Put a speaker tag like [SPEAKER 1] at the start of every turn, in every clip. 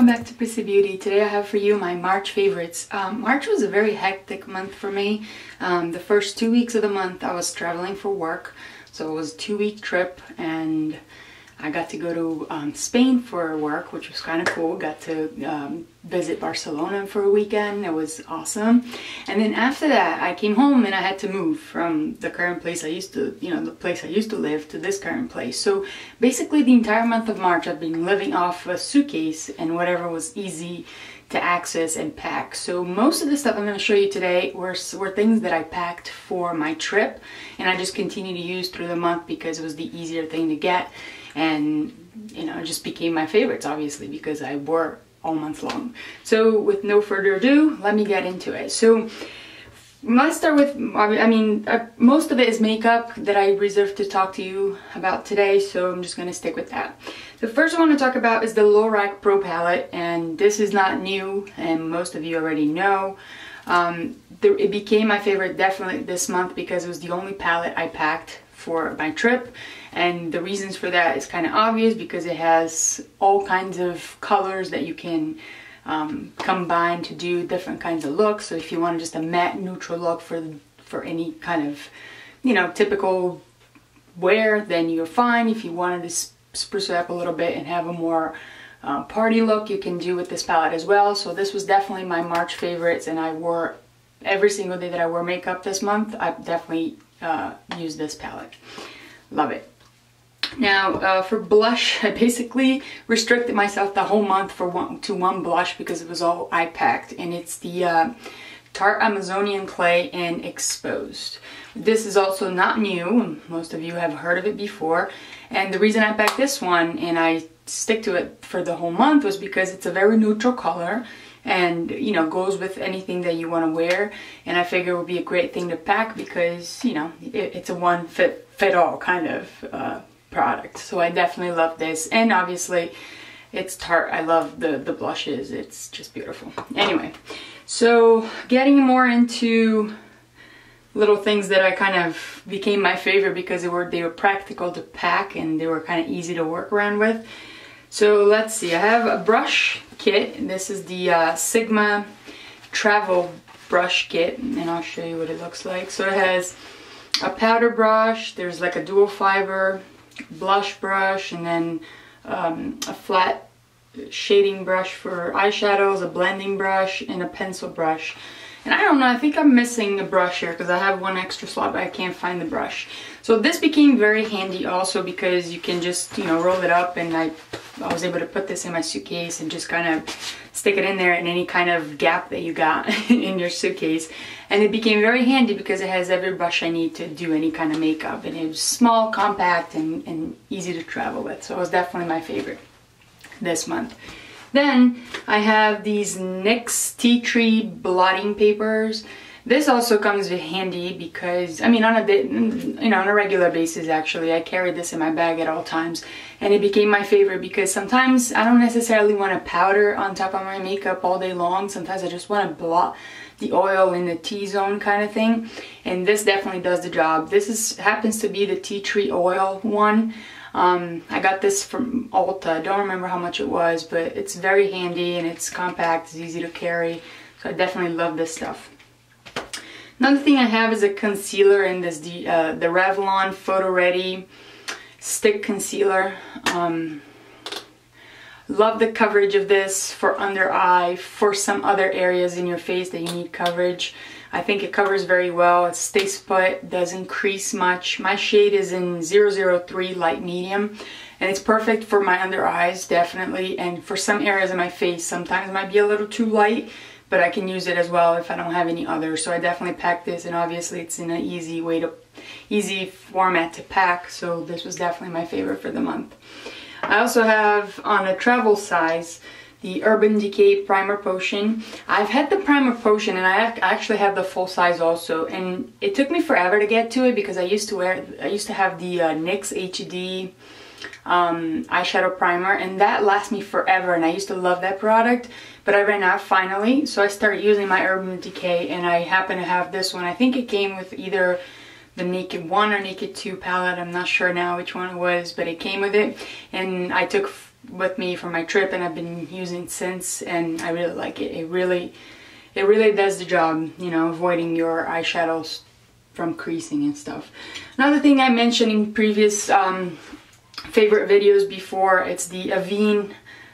[SPEAKER 1] welcome back to Prissy Beauty. Today I have for you my March favorites. March was a very hectic month for me. The first 2 weeks of the month I was traveling for work, so it was a 2-week trip, and I got to go to Spain for work, which was kind of cool. Got to visit Barcelona for a weekend. It was awesome. And then after that, I came home and I had to move from the current place I used to, the place I used to live, to this current place. So basically the entire month of March, I've been living off a suitcase and whatever was easy to access and pack. So most of the stuff I'm going to show you today were things that I packed for my trip, and I just continue to use through the month because it was the easier thing to get. And it just became my favorites, obviously, because I wore all month long. So with no further ado, let me get into it. So let's start with, most of it is makeup that I reserved to talk to you about today, so I'm just going to stick with that. The first one I want to talk about is the Lorac Pro Palette, and this is not new, and most of you already know. It became my favorite definitely this month because it was the only palette I packed for my trip, and the reasons for that is kind of obvious because it has all kinds of colors that you can combine to do different kinds of looks. So if you want just a matte neutral look for any kind of typical wear, then you're fine. If you wanted to spruce it up a little bit and have a more party look, you can do with this palette as well. So this was definitely my March favorites, and I wore every single day that I wore makeup this month. I definitely used this palette. Love it. Now for blush, I basically restricted myself the whole month to one blush because it was all I packed, and it's the Tarte Amazonian Clay in Exposed. This is also not new. Most of you have heard of it before, and the reason I packed this one and I stick to it for the whole month was because it's a very neutral color and goes with anything that you want to wear, and I figure it would be a great thing to pack because it's a one fit all kind of product. So I definitely love this, and obviously it's Tarte. I love the blushes. It's just beautiful. Anyway, so getting more into little things that I kind of became my favorite because they were practical to pack and they were kind of easy to work around with. So let's see, I have a brush kit. This is the Sigma Travel brush kit, and I'll show you what it looks like. So it has a powder brush, there's like a dual fiber blush brush, and then a flat shading brush for eyeshadows, a blending brush, and a pencil brush. And I don't know, I think I'm missing a brush here because I have one extra slot, but I can't find the brush. So this became very handy also because you can just, roll it up, and I was able to put this in my suitcase and just kind of stick it in there in any kind of gap that you got in your suitcase. And it became very handy because it has every brush I need to do any kind of makeup, and it was small, compact, and easy to travel with. So it was definitely my favorite this month. Then I have these NYX Tea Tree blotting papers. This also comes in handy because, on a regular basis actually, I carry this in my bag at all times, and it became my favorite because sometimes I don't necessarily want to powder on top of my makeup all day long. Sometimes I just want to blot the oil in the T-zone kind of thing, and this definitely does the job. This happens to be the tea tree oil one. I got this from Ulta. I don't remember how much it was, but it's very handy and it's compact, it's easy to carry, so I definitely love this stuff. Another thing I have is a concealer, and this the Revlon Photoready stick concealer. Love the coverage of this for under eye, for some other areas in your face that you need coverage. I think it covers very well. It stays put, doesn't crease much. My shade is in 003 light medium, and it's perfect for my under eyes, definitely, and for some areas of my face. Sometimes it might be a little too light, but I can use it as well if I don't have any others. So I definitely packed this, and obviously it's in an easy format to pack, so this was definitely my favorite for the month. I also have, on a travel size, the Urban Decay Primer Potion. I've had the Primer Potion, and I actually have the full size also, and it took me forever to get to it because I used to have the NYX HD eyeshadow primer, and that lasts me forever, and I used to love that product, but I ran out finally, so I started using my Urban Decay, and I happen to have this one. I think it came with either the Naked 1 or Naked 2 palette. I'm not sure now which one it was, but it came with it, and I took with me for my trip, and I've been using it since, and I really like it. It really does the job, you know, avoiding your eyeshadows from creasing and stuff. Another thing I mentioned in previous favorite videos before, it's the Avene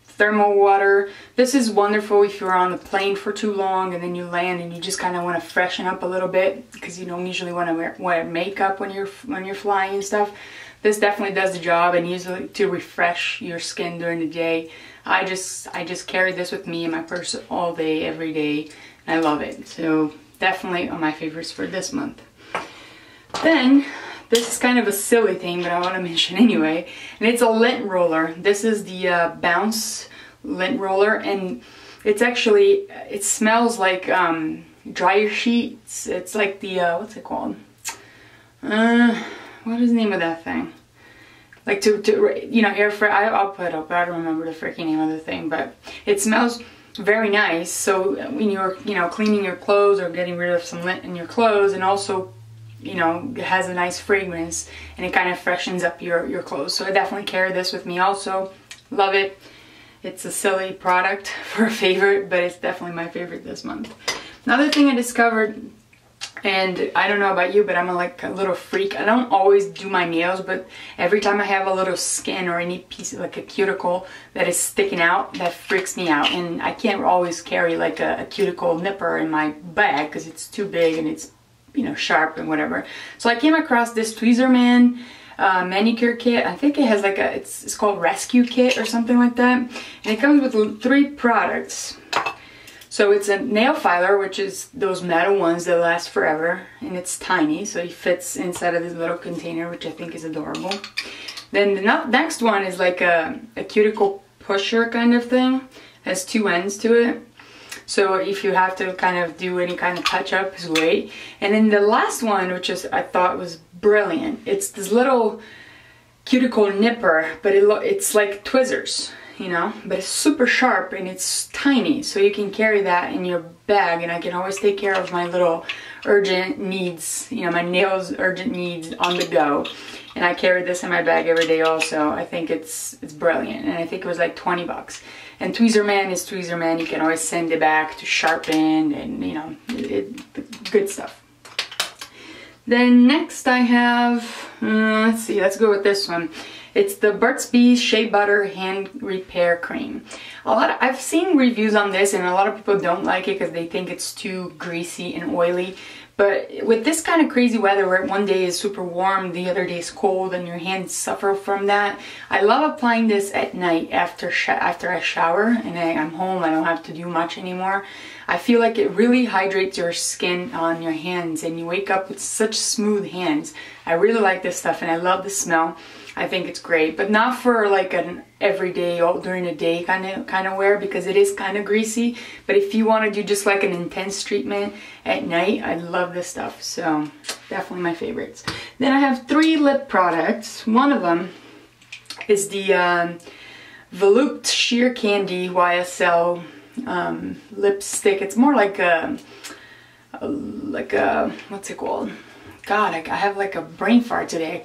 [SPEAKER 1] thermal water. This is wonderful if you're on the plane for too long and then you land and you just kind of want to freshen up a little bit, because you don't usually want to wear makeup when you're flying and stuff. This definitely does the job, and usually to refresh your skin during the day. I just carry this with me in my purse all day, every day, and I love it. So definitely on my favorites for this month. Then, this is kind of a silly thing, but I want to mention anyway, and it's a lint roller. This is the Bounce lint roller, and it's actually, it smells like dryer sheets. It's like the, what's it called? What is the name of that thing? Like to you know, air fry. I'll put it up. I don't remember the freaking name of the thing, but it smells very nice. So when you're, you know, cleaning your clothes or getting rid of some lint in your clothes, and also, you know, it has a nice fragrance and it kind of freshens up your clothes. So I definitely carry this with me also. Love it. It's a silly product for a favorite, but it's definitely my favorite this month. Another thing I discovered, and I don't know about you, but I'm like a little freak. I don't always do my nails, but every time I have a little skin or any piece of like a cuticle that is sticking out, that freaks me out. And I can't always carry like a cuticle nipper in my bag because it's too big and it's, you know, sharp and whatever. So I came across this Tweezerman manicure kit. I think it has like a, it's called Rescue Kit or something like that. And it comes with 3 products. So it's a nail filer, which is those metal ones that last forever, and it's tiny, so it fits inside of this little container, which I think is adorable. Then the next one is like a cuticle pusher kind of thing. It has 2 ends to it. So if you have to kind of do any kind of touch-up, it's great. And then the last one, which is, I thought was brilliant, it's this little cuticle nipper, but it's like tweezers, you know, but it's super sharp and it's tiny, so you can carry that in your bag, and I can always take care of my little urgent needs, you know, my nails urgent needs on the go. And I carry this in my bag every day also. I think it's brilliant, and I think it was like 20 bucks. And Tweezerman is Tweezerman. You can always send it back to sharpen, and you know, good stuff. Then next I have, let's see, let's go with this one. It's the Burt's Bees Shea Butter Hand Repair Cream. I've seen reviews on this, and a lot of people don't like it because they think it's too greasy and oily. But with this kind of crazy weather where one day is super warm, the other day is cold, and your hands suffer from that, I love applying this at night after I shower and I'm home. I don't have to do much anymore. I feel like it really hydrates your skin on your hands, and you wake up with such smooth hands. I really like this stuff, and I love the smell. I think it's great, but not for like an everyday or during the day kind of wear, because it is kind of greasy. But if you want to do just like an intense treatment at night, I love this stuff. So definitely my favorites. Then I have 3 lip products. One of them is the Volupte Sheer Candy YSL lipstick. It's more like a what's it called? God, I have like a brain fart today. I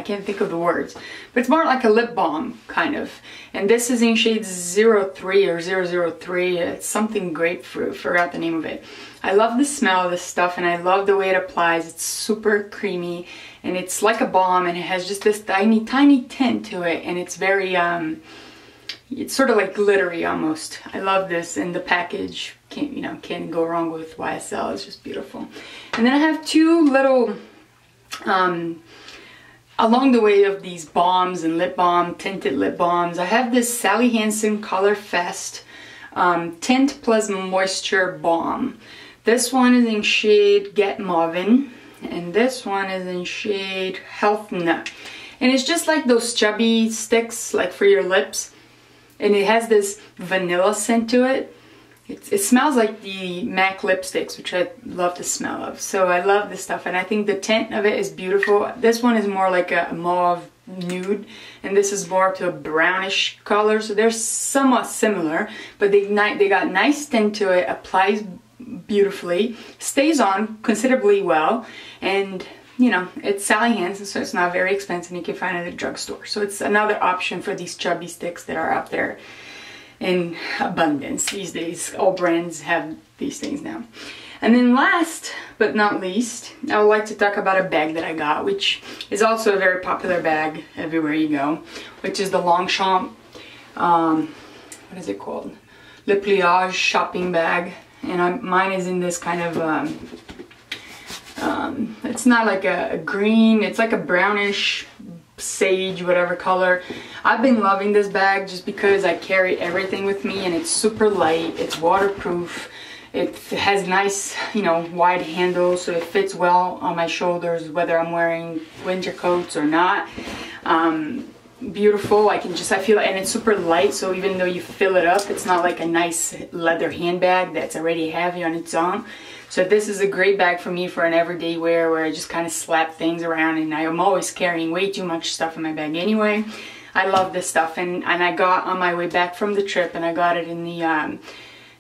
[SPEAKER 1] can't think of the words. But it's more like a lip balm, kind of. And this is in shades 03 or 003. It's something grapefruit. Forgot the name of it. I love the smell of this stuff, and I love the way it applies. It's super creamy, and it's like a balm, and it has just this tiny, tiny tint to it. And it's very, it's sort of like glittery almost. I love this, and the package can't go wrong with YSL. It's just beautiful. And then I have 2 little along the way of these balms and lip balm, tinted lip balms. I have this Sally Hansen Colorfast Tint Plus Moisture Balm. This one is in shade Get Mauvin, and this one is in shade Health Nut. And it's just like those chubby sticks, like for your lips. And it has this vanilla scent to it. It smells like the MAC lipsticks, which I love the smell of. So I love this stuff, and I think the tint of it is beautiful. This one is more like a mauve nude, and this is more to a brownish color. So they're somewhat similar, but they got nice tint to it, applies beautifully, stays on considerably well, and you know, it's Sally Hansen, so it's not very expensive. You can find it at a drugstore. So it's another option for these chubby sticks that are out there in abundance these days. All brands have these things now. And then last but not least, I would like to talk about a bag that I got, which is also a very popular bag everywhere you go, which is the Longchamp, what is it called? Le Pliage shopping bag. And mine is in this kind of, it's not like a green, it's like a brownish sage, whatever color. I've been loving this bag just because I carry everything with me, and it's super light, it's waterproof. It has nice, you know, wide handles, so it fits well on my shoulders, whether I'm wearing winter coats or not. Beautiful. I feel, and it's super light, so even though you fill it up, it's not like a nice leather handbag that's already heavy on its own. So this is a great bag for me for an everyday wear, where I just kind of slap things around, and I am always carrying way too much stuff in my bag anyway. I love this stuff, and I got on my way back from the trip, and I got it in the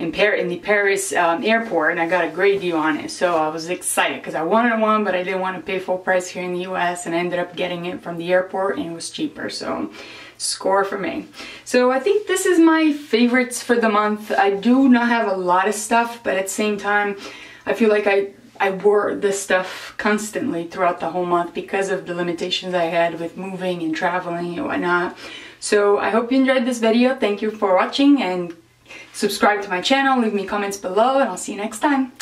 [SPEAKER 1] in the Paris airport, and I got a great deal on it. So I was excited because I wanted one, but I didn't want to pay full price here in the US, and I ended up getting it from the airport, and it was cheaper. So score for me. So I think this is my favorites for the month. I do not have a lot of stuff, but at the same time, I feel like I wore this stuff constantly throughout the whole month because of the limitations I had with moving and traveling and whatnot. So I hope you enjoyed this video. Thank you for watching, and subscribe to my channel, leave me comments below, and I'll see you next time.